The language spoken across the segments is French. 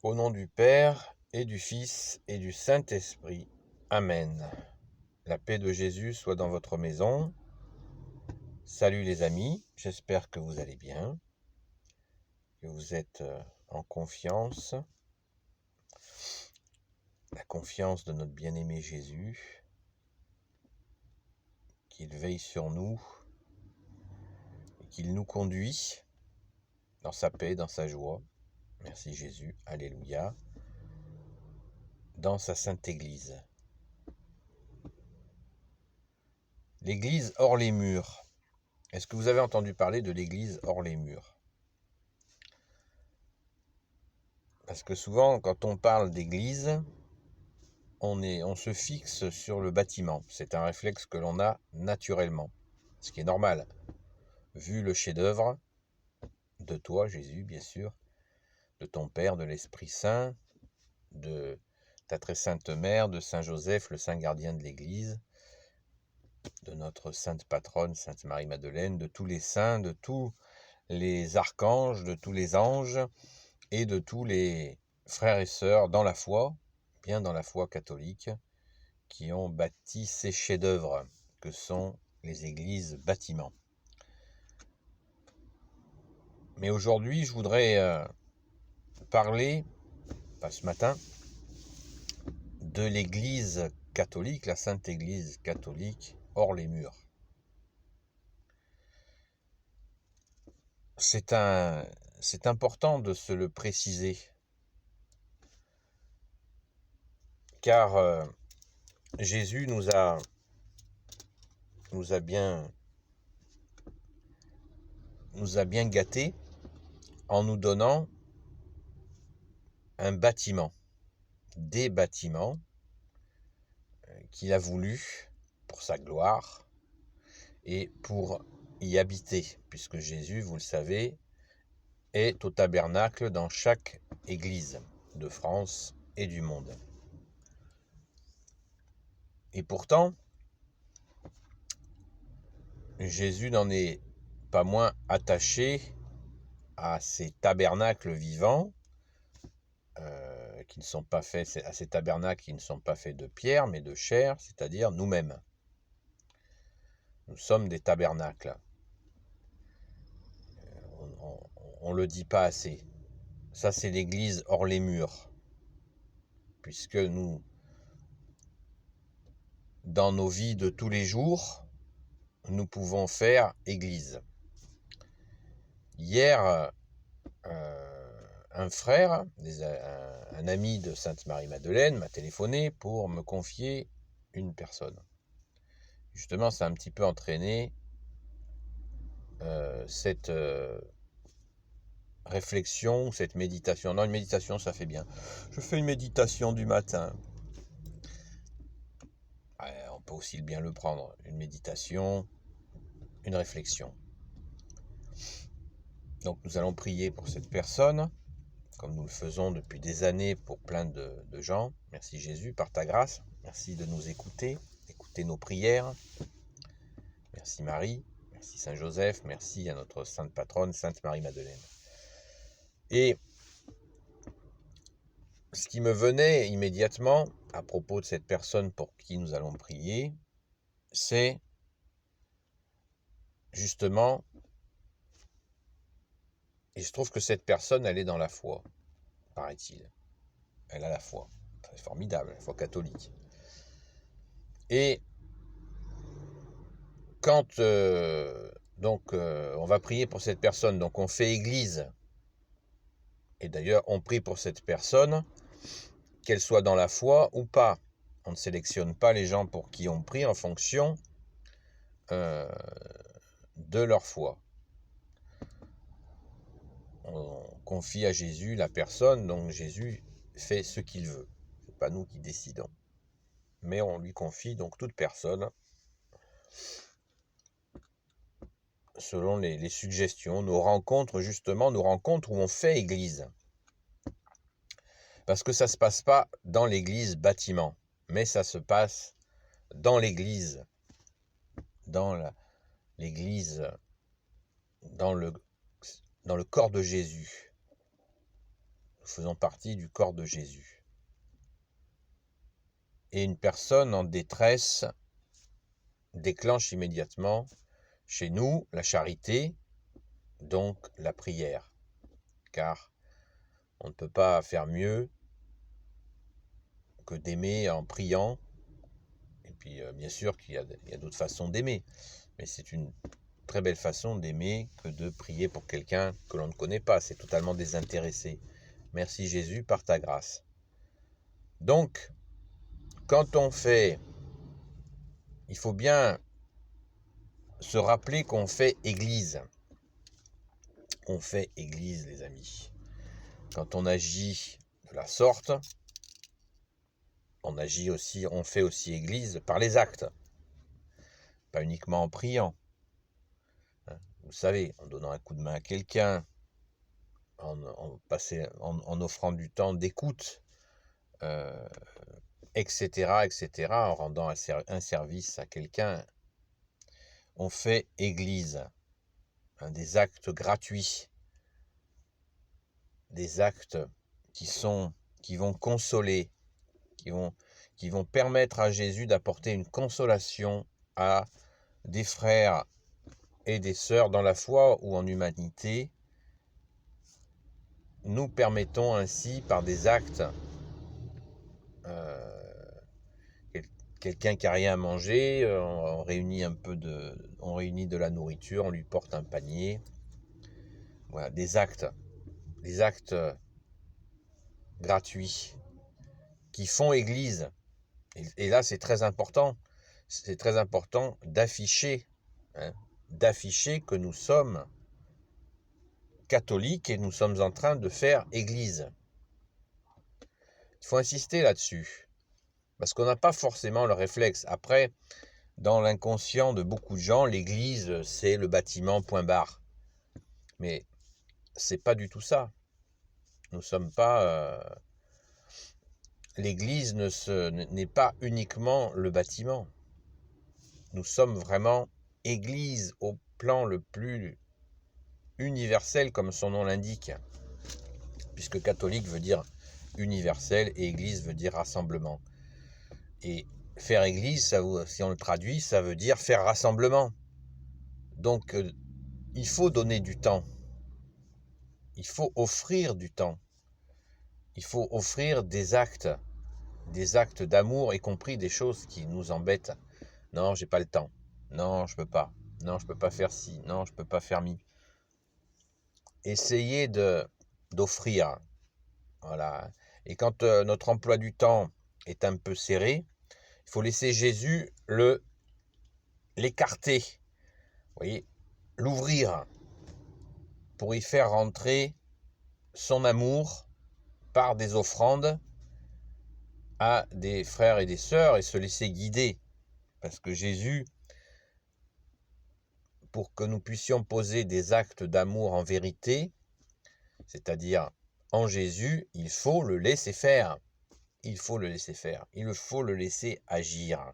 Au nom du Père, et du Fils, et du Saint-Esprit. Amen. La paix de Jésus soit dans votre maison. Salut les amis, j'espère que vous allez bien, que vous êtes en confiance. La confiance de notre bien-aimé Jésus, qu'il veille sur nous, et qu'il nous conduit dans sa paix, dans sa joie. Merci Jésus, alléluia, dans sa sainte Église. L'Église hors les murs. Est-ce que vous avez entendu parler de l'Église hors les murs? Parce que souvent, quand on parle d'église, on se fixe sur le bâtiment. C'est un réflexe que l'on a naturellement, ce qui est normal, vu le chef-d'œuvre de toi, Jésus, bien sûr, de ton Père, de l'Esprit Saint, de ta très sainte Mère, de Saint Joseph, le saint gardien de l'Église, de notre sainte patronne, Sainte Marie-Madeleine, de tous les saints, de tous les archanges, de tous les anges et de tous les frères et sœurs dans la foi, bien dans la foi catholique, qui ont bâti ces chefs-d'œuvre que sont les églises bâtiments. Mais aujourd'hui, je voudrais parler, pas ce matin, de l'église catholique, la Sainte Église catholique, hors les murs. C'est important de se le préciser, car Jésus nous a bien gâtés en nous donnant un bâtiment, des bâtiments qu'il a voulu pour sa gloire et pour y habiter, puisque Jésus, vous le savez, est au tabernacle dans chaque église de France et du monde. Et pourtant, Jésus n'en est pas moins attaché à ces tabernacles vivants, qui ne sont pas faits, à ces tabernacles qui ne sont pas faits de pierre, mais de chair, c'est-à-dire nous-mêmes. Nous sommes des tabernacles. On ne le dit pas assez. Ça, c'est l'église hors les murs. Puisque nous, dans nos vies de tous les jours, nous pouvons faire église. Hier, un frère, un ami de Sainte Marie-Madeleine m'a téléphoné pour me confier une personne. Justement, ça a un petit peu entraîné cette réflexion, cette méditation. Non, une méditation, ça fait bien. Je fais une méditation du matin. On peut aussi bien le prendre. Une méditation, une réflexion. Donc nous allons prier pour cette personne, comme nous le faisons depuis des années pour plein de gens. Merci Jésus, par ta grâce. Merci de nous écouter nos prières. Merci Marie, merci Saint Joseph, merci à notre sainte patronne, Sainte Marie-Madeleine. Et ce qui me venait immédiatement à propos de cette personne pour qui nous allons prier, c'est justement, et je trouve que cette personne, elle est dans la foi, paraît-il. Elle a la foi. C'est formidable, la foi catholique. Et quand on va prier pour cette personne, donc on fait église, et d'ailleurs on prie pour cette personne, qu'elle soit dans la foi ou pas. On ne sélectionne pas les gens pour qui on prie en fonction de leur foi. On confie à Jésus la personne, donc Jésus fait ce qu'il veut. Ce n'est pas nous qui décidons. Mais on lui confie donc toute personne selon les suggestions, nos rencontres où on fait église. Parce que ça ne se passe pas dans l'église bâtiment, mais ça se passe dans l'église, l'église, dans le corps de Jésus. Nous faisons partie du corps de Jésus. Et une personne en détresse déclenche immédiatement chez nous la charité, donc la prière. Car on ne peut pas faire mieux que d'aimer en priant. Et puis bien sûr qu'il y a d'autres façons d'aimer, mais c'est une très belle façon d'aimer que de prier pour quelqu'un que l'on ne connaît pas. C'est totalement désintéressé. Merci Jésus par ta grâce. Donc, quand on fait, il faut bien se rappeler qu'on fait église. On fait église, les amis. Quand on agit de la sorte, on fait aussi église par les actes, pas uniquement en priant. Vous savez, en donnant un coup de main à quelqu'un, en offrant du temps d'écoute, etc., en rendant un service à quelqu'un. On fait église, des actes gratuits, des actes qui vont consoler, qui vont permettre à Jésus d'apporter une consolation à des frères et des sœurs dans la foi ou en humanité. Nous permettons ainsi par des actes, quelqu'un qui n'a rien à manger, on réunit de la nourriture, on lui porte un panier. Voilà, des actes gratuits qui font église. Et là, c'est très important. C'est très important d'afficher que nous sommes catholiques et nous sommes en train de faire église. Il faut insister là-dessus, parce qu'on n'a pas forcément le réflexe. Après, dans l'inconscient de beaucoup de gens, l'église, c'est le bâtiment, point barre. Mais c'est pas du tout ça. Nous sommes pas... L'église n'est pas uniquement le bâtiment. Nous sommes vraiment église au plan le plus universel, comme son nom l'indique. Puisque catholique veut dire universel et église veut dire rassemblement. Et faire église, si on le traduit, ça veut dire faire rassemblement. Donc, il faut donner du temps. Il faut offrir du temps. Il faut offrir des actes d'amour, y compris des choses qui nous embêtent. Non, j'ai pas le temps. Non, je peux pas. Non, je peux pas faire ci. Non, je peux pas faire mi. Essayez d'offrir. Voilà. Et quand notre emploi du temps est un peu serré, il faut laisser Jésus l'écarter. Vous voyez, l'ouvrir pour y faire rentrer son amour par des offrandes à des frères et des sœurs et se laisser guider. Parce que Jésus, pour que nous puissions poser des actes d'amour en vérité, c'est-à-dire en Jésus, il faut le laisser faire. Il faut le laisser faire. Il faut le laisser agir.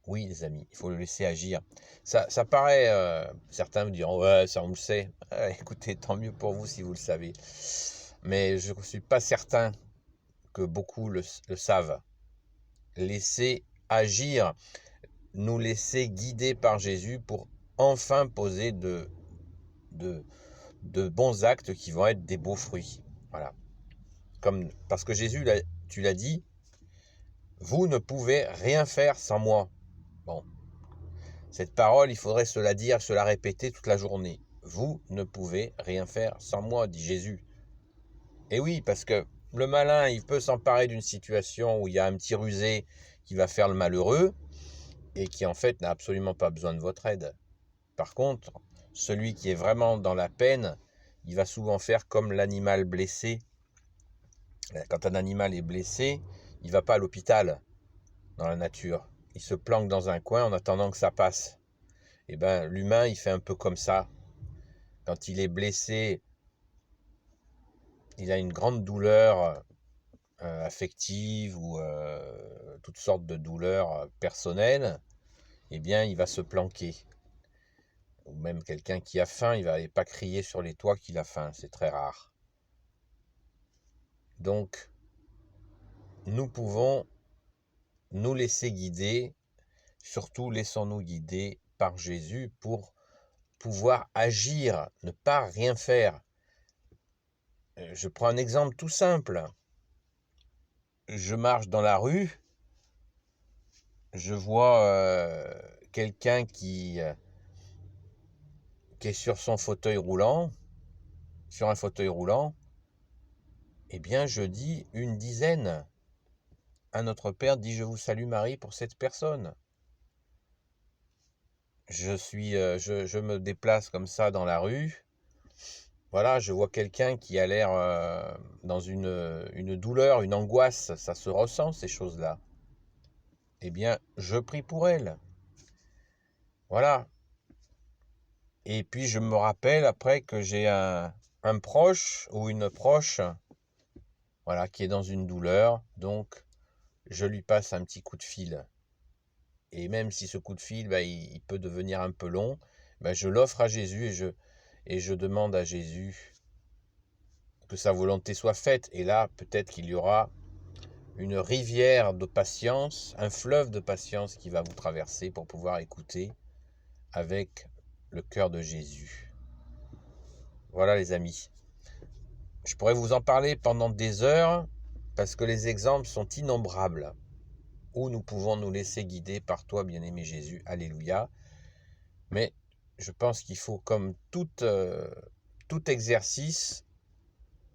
Oui, les amis, il faut le laisser agir. Ça paraît, certains me diront, ouais, ça on le sait. Écoutez, tant mieux pour vous si vous le savez. Mais je ne suis pas certain que beaucoup le savent. Laisser agir, nous laisser guider par Jésus pour enfin poser de bons actes qui vont être des beaux fruits. Voilà. Parce que Jésus, tu l'as dit, vous ne pouvez rien faire sans moi. Bon. Cette parole, il faudrait se la dire, se la répéter toute la journée. Vous ne pouvez rien faire sans moi, dit Jésus. Et oui, parce que le malin, il peut s'emparer d'une situation où il y a un petit rusé qui va faire le malheureux et qui en fait n'a absolument pas besoin de votre aide. Par contre, celui qui est vraiment dans la peine, il va souvent faire comme l'animal blessé. Quand un animal est blessé, il ne va pas à l'hôpital dans la nature. Il se planque dans un coin en attendant que ça passe. Et bien, l'humain, il fait un peu comme ça. Quand il est blessé, il a une grande douleur affective ou toutes sortes de douleurs personnelles, eh bien, il va se planquer. Ou même quelqu'un qui a faim, il ne va aller pas crier sur les toits qu'il a faim, c'est très rare. Donc, nous pouvons nous laisser guider, surtout laissons-nous guider par Jésus pour pouvoir agir, ne pas rien faire. Je prends un exemple tout simple. Je marche dans la rue, je vois quelqu'un qui est sur son fauteuil roulant, sur un fauteuil roulant, eh bien je dis une dizaine. Un Notre Père dit je vous salue Marie pour cette personne. Je me déplace comme ça dans la rue. Voilà, je vois quelqu'un qui a l'air dans une douleur, une angoisse, ça se ressent ces choses-là. Eh bien, je prie pour elle. Voilà. Et puis je me rappelle après que j'ai un proche ou une proche, voilà, qui est dans une douleur, donc je lui passe un petit coup de fil. Et même si ce coup de fil, il peut devenir un peu long, je l'offre à Jésus et je demande à Jésus que sa volonté soit faite. Et là, peut-être qu'il y aura une rivière de patience, un fleuve de patience qui va vous traverser pour pouvoir écouter avec le cœur de Jésus. Voilà les amis. Je pourrais vous en parler pendant des heures parce que les exemples sont innombrables où nous pouvons nous laisser guider par toi, bien-aimé Jésus. Alléluia. Mais je pense qu'il faut, comme tout exercice,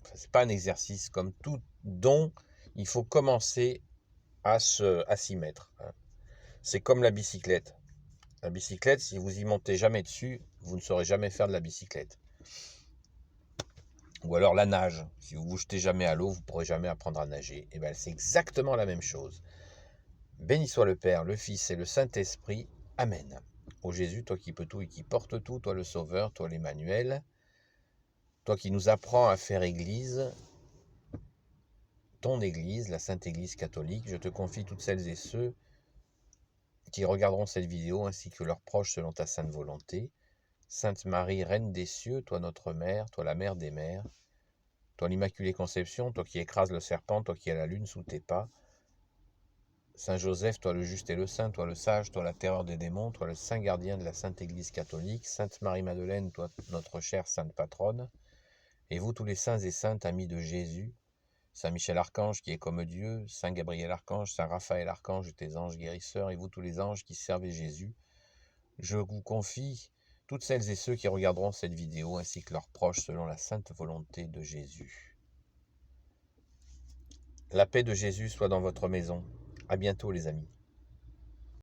enfin, c'est pas un exercice, comme tout don, il faut commencer à s'y mettre. C'est comme la bicyclette. La bicyclette, si vous y montez jamais dessus, vous ne saurez jamais faire de la bicyclette. Ou alors la nage. Si vous vous jetez jamais à l'eau, vous ne pourrez jamais apprendre à nager. Et bien, c'est exactement la même chose. Béni soit le Père, le Fils et le Saint-Esprit. Amen. Ô Jésus, toi qui peux tout et qui porte tout, toi le Sauveur, toi l'Emmanuel, toi qui nous apprends à faire Église, ton Église, la Sainte Église catholique, je te confie toutes celles et ceux qui regarderont cette vidéo ainsi que leurs proches selon ta sainte volonté. Sainte Marie, Reine des cieux, toi notre Mère, toi la Mère des mères, toi l'Immaculée Conception, toi qui écrases le serpent, toi qui as la lune sous tes pas, Saint Joseph, toi le juste et le saint, toi le sage, toi la terreur des démons, toi le saint gardien de la Sainte Église catholique, Sainte Marie-Madeleine, toi notre chère sainte patronne, et vous tous les saints et saintes amis de Jésus, Saint Michel Archange qui est comme Dieu, Saint Gabriel Archange, Saint Raphaël Archange, tes anges guérisseurs, et vous tous les anges qui servez Jésus, je vous confie toutes celles et ceux qui regarderont cette vidéo ainsi que leurs proches selon la sainte volonté de Jésus. La paix de Jésus soit dans votre maison. À bientôt les amis.